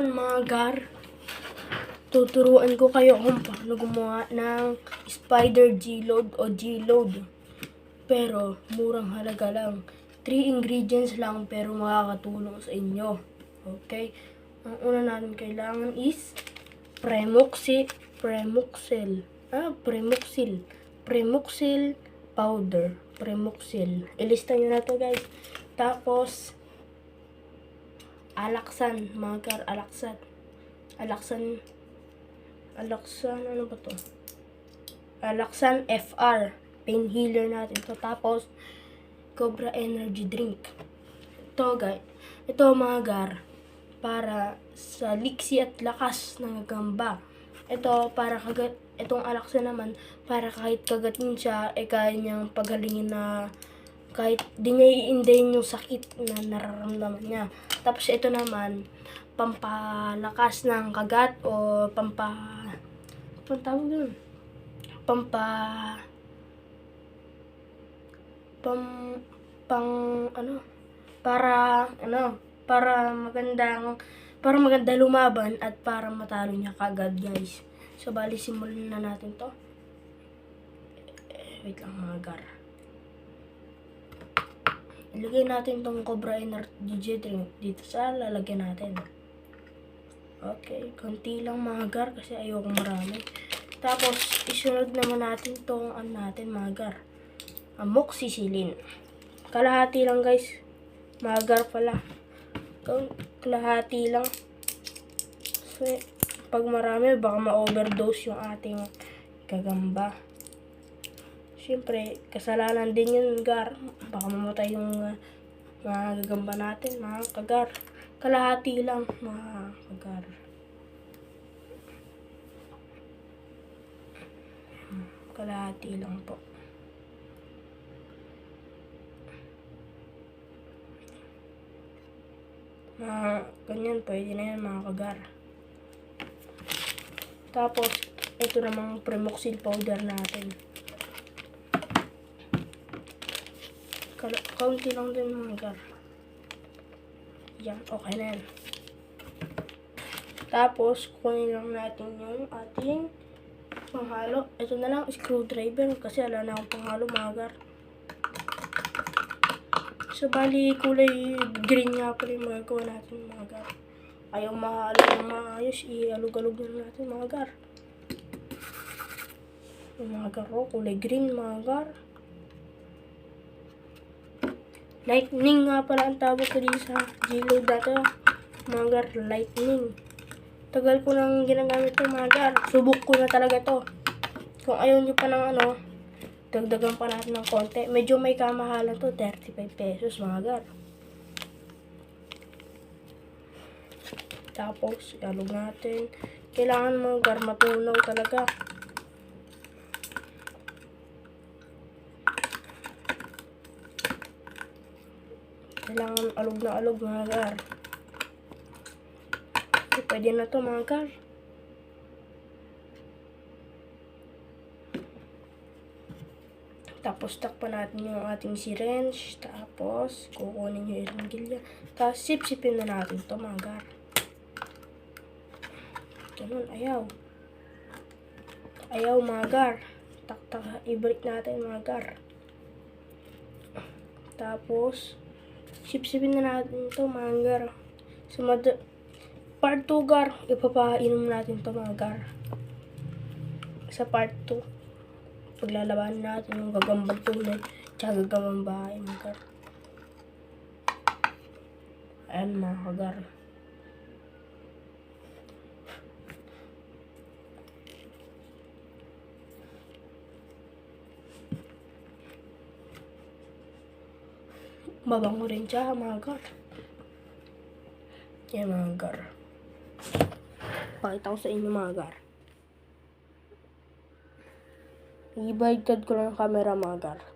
ngayon mga gar, tuturuan ko kayo kung paano gumawa ng spider G-load o G-load. Pero murang halaga lang. 3 ingredients lang pero makakatulong sa inyo. Okay? Ang una natin kailangan is Premoxil powder. Premoxil. Ilista nyo na to guys. Tapos, Alaxan, mga gar, Alaxan, ano ba to? Alaxan FR, pain healer natin to. Tapos, Cobra Energy Drink. Ito guys, ito mga gar, para sa liksi at lakas ng gagamba. Ito, para kagat, itong Alaxan naman, para kahit kagatin siya, kaya niyang paghalingin na kahit di niya iindayin yung sakit na nararamdaman niya. Tapos ito naman, pampalakas ng kagat o para maganda lumaban at para matalo niya kagad guys. So bali simulan na natin to. Wait lang mga gar. Ilagay natin tong Cobra Energy Drink dito sa lalagyan natin. Okay, konti lang mga gar kasi ayoko marami. Tapos isunod naman natin tong mga gar, amoxicillin. Kalahati lang guys. Mga gar pala. Kalahati lang. So, pag marami baka ma-overdose yung ating gagamba. Siyempre, kasalanan din yun, gar. Baka mamatay yung mga gagamba natin, mga kagar. Kalahati lang, mga kagar. Kalahati lang po. Ganyan, pwede na yan, mga kagar. Tapos, ito namang Premoxil powder natin. Kaunti lang din mga gar. Yan, okay na yan. Tapos, kunin lang natin yung ating panghalo. Ito na lang, screwdriver, kasi ala na akong panghalo mga gar. So, bali, kulay green nga pala yung magagawa natin mga gar. Ayaw mahalo ng maayos, ialog-alog na natin mga gar. Yung mga gar, kulay green mga gar. Lightning nga pala ang tawag ko dito sa G-load dito. Mga gar, lightning. Tagal ko nang ginagamit ito mga gar. Subok ko na talaga to. Kung ayaw nyo pa ng dagdagan pa natin ng konti. Medyo may kamahalan to, 35 pesos mga gar. Tapos, ialog natin. Kailangan mga gar matunaw talaga. Kailangan alog na alog mga gar. Okay, pwede na to mga gar. Tapos takpan natin yung ating syringe. Tapos kukunin yung ilang gilya. Tapos sip-sipin na natin to mga gar. Ganun, ayaw. Ayaw mga gar. Ibalik natin mga gar. Tapos sip-sipin na natin ito mga gar. Part 2 gar, ipapainom natin ito mga gar. Sa part 2, paglalabanan natin yung gagambang tunay tsaka gagambang bahay mga gar. Ayan mga kagar. Mabango rin siya mga gar. Yan mga gar. Pakita ko sa inyo mga gar. I-baliktad ko lang ang camera mga gar.